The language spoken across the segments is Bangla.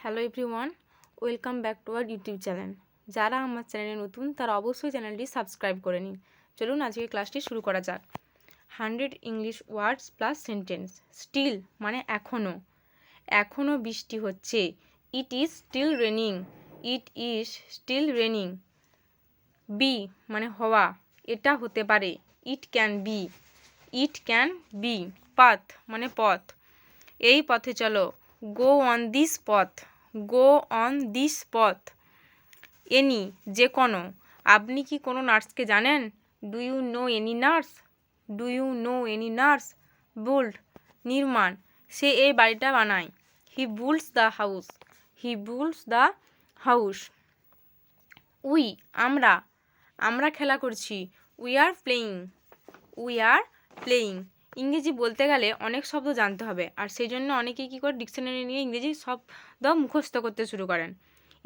Hello everyone, welcome back to our YouTube channel. যারা আমার চ্যানেলে নতুন তারা অবশ্যই চ্যানেলটি সাবস্ক্রাইব করে নিন। চলুন আজকে ক্লাসটি শুরু করা যাক। 100 English words plus sentence. Still মানে এখনও, এখনও বৃষ্টি হচ্ছে। It is still raining, it is still raining. Be মানে হওয়া, এটা হতে পারে। It can be, it can be. Path মানে পথ, এই পথে চলো। গো অন দিস পথ, গো অন দিস পথ। এনি যে কোনো, আপনি কি কোনো নার্সকে জানেন? Do you know any nurse, do you know any nurse. Build নির্মাণ, সে এই বাড়িটা বানায়। He builds the house, he builds the house. We আমরা, আমরা খেলা করছি। We are playing, we are playing. ইংরেজি বলতে গেলে অনেক শব্দ জানতে হবে, আর সেই জন্য অনেকেই কী করে ডিকশনারি নিয়ে ইংরেজি শব্দ মুখস্থ করতে শুরু করেন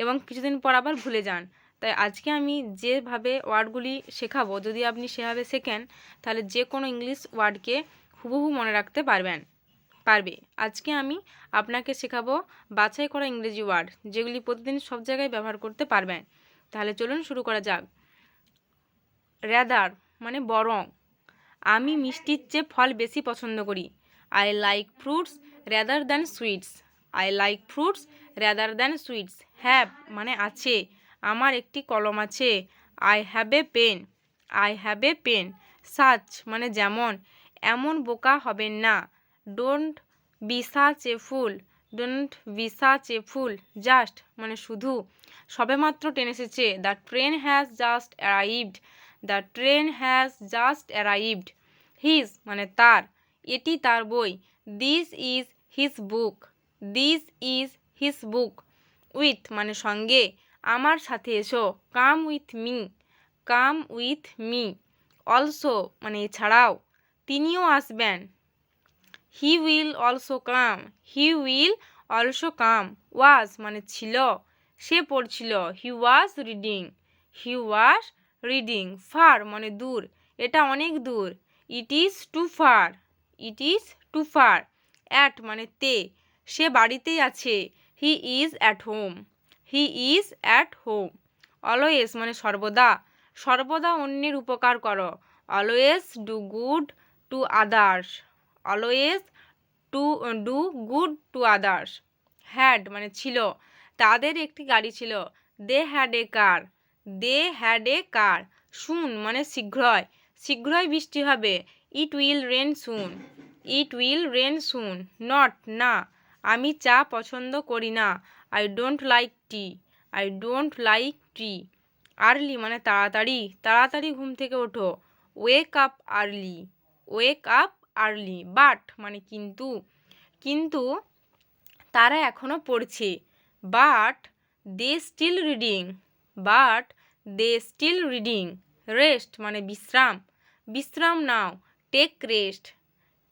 এবং কিছুদিন পর আবার ভুলে যান। তাই আজকে আমি যেভাবে ওয়ার্ডগুলি শেখাবো, যদি আপনি সেভাবে শেখেন তাহলে যে কোনো ইংলিশ ওয়ার্ডকে হুবহু মনে রাখতে পারবে। আজকে আমি আপনাকে শেখাবো বাছাই করা ইংরেজি ওয়ার্ড, যেগুলি প্রতিদিন সব জায়গায় ব্যবহার করতে পারবেন। তাহলে চলুন শুরু করা যাক। র্যাদার মানে বরং, আমি মিষ্টির চেয়ে ফল বেশি পছন্দ করি। I like fruits rather than sweets, I like fruits rather than sweets. Have মানে আছে, আমার একটি কলম আছে। I have a pen, I have a pen. Such মানে যেমন, এমন বোকা হবেন না। Don't be such a fool, don't be such a fool. Just মানে শুধু, সবেমাত্র ট্রেন এসেছে। The train has just arrived, the train has just arrived. His মানে তার, এটি তার বই। This is his book, this is his book. With মানে সঙ্গে, আমার সাথে এসো। Come with me, come with me. Also মানে এছাড়াও, তিনিও আসবেন। He will also come, he will also come. Was মানে ছিল, সে পড়ছিল। He was reading, he was reading. Far মানে দূর, এটা অনেক দূর। It is too far, it is too far. At মানে তে, সে বাড়িতেই আছে। He is at home, he is at home. Always মানে সর্বদা, সর্বদা অন্যের উপকার করো। Always do good to others, always do good to others. Had মানে ছিল, তাদের একটি গাড়ি ছিল। They had a car, they had a car. Soon মানে শীঘ্রই, শীঘ্রই বৃষ্টি হবে। It will rain soon, it will rain soon. Not না, আমি চা পছন্দ করি না। I don't like tea, I don't like tea. Early মানে তাড়াতাড়ি, তাড়াতাড়ি ঘুম থেকে ওঠো। ওয়েক up early, wake up early. But মানে কিন্তু, কিন্তু তারা এখনও পড়ছে। But they still reading, but they still reading. Rest মানে বিশ্রাম, বিশ্রাম নাও। Take rest,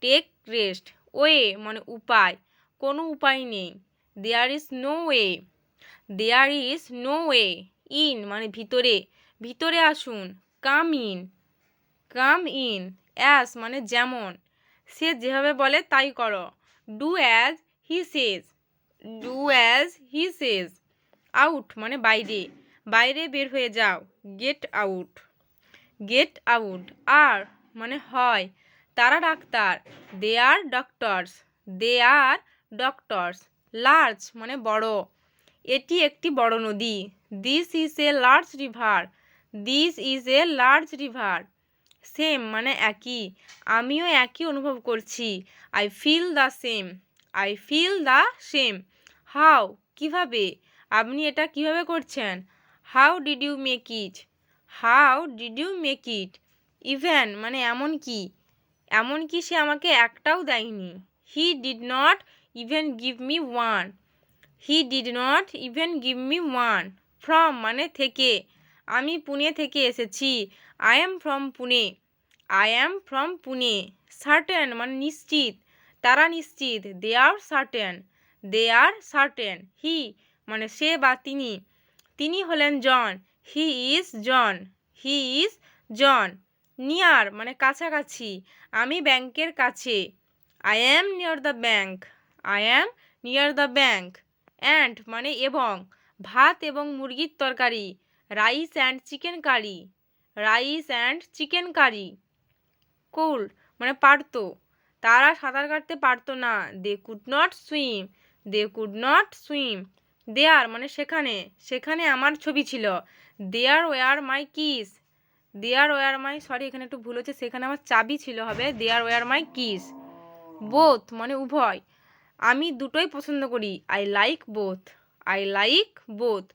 take rest. Way মানে উপায়, কোনো উপায় নেই। There is no way, there is no way. In মানে ভিতরে, ভিতরে আসুন। Come in, come in. As মানে যেমন, সে যেভাবে বলে তাই করো। Do as he says, do as he says. Out মানে বাইরে, বাইরে বের হয়ে যাও। Get out, get out. আর মানে হয়, তারা ডাক্তার। They are doctors, they are doctors. Large মানে বড়, এটি একটি বড় নদী। This is a large river, this is a large river. Same মানে একই, আমিও একই অনুভব করছি। I feel the same, I feel the same. How কীভাবে, আপনি এটা কিভাবে করছেন। How did you make it, how did you make it. Even মানে এমনকি, এমনকি সে আমাকে একটাও দেয়নি। He did not even give me one, he did not even give me one. From মানে থেকে, আমি পুনে থেকে এসেছি। I am from Pune, I am from Pune. Certain মানে নিশ্চিত, তারা নিশ্চিত। দে are certain, they are certain. হি মানে সে বা তিনি, তিনি হলেন John. He is John, he is John. Near মানে কাছাকাছি, আমি ব্যাংকের কাছে। I am near the bank, I am near the bank. And মানে এবং, ভাত এবং মুরগির তরকারি, rice and chicken curry, rice and chicken curry. Could মানে পারতো, তারা সাঁতার কাটতে পারতো না, they could not swim, they could not swim. There মানে সেখানে, সেখানে আমার ছবি ছিল, there were my keys, there were my, sorry এখানে একটু ভুল হচ্ছে, সেখানে আমার চাবি ছিল, হবে there were my keys. Both মানে উভয়, আমি দুটোই পছন্দ করি, I like both, I like both.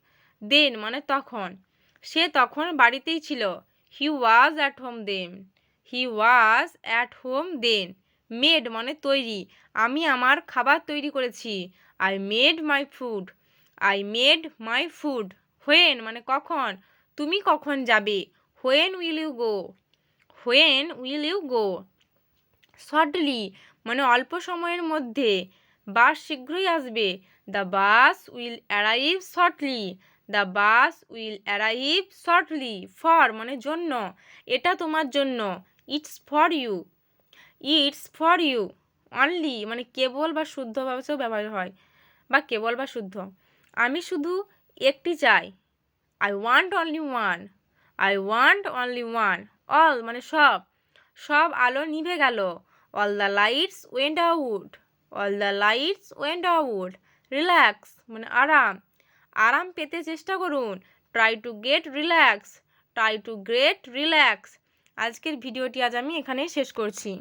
Then মানে তখন, সে তখন বাড়িতেই ছিল, he was at home then, he was at home then. Made মানে তৈরি, আমি আমার খাবার তৈরি করেছি, I made my food, I made my food. When মানে কখন, তুমি কখন যাবে, when will you go, when will you go. Shortly মানে অল্প সময়ের মধ্যে, বাস শীঘ্রই আসবে, the bus will arrive shortly, the bus will arrive shortly. For মানে জন্য, এটা তোমার জন্য, it's for you, it's for you. Only মানে কেবল বা শুদ্ধ ভাবেও ব্যবহার হয়, বা কেবল বা শুদ্ধ। আমি শুধু একটি চাই, I want only one, I want only one. All মানে সব, সব আলো নিভে গেল, all the lights went out, all the lights went out. Relax মানে আরাম, আরাম পেতে চেষ্টা করুন, try to get relax, try to get relax. আজকের ভিডিওটি আজ আমি এখানেই শেষ করছি।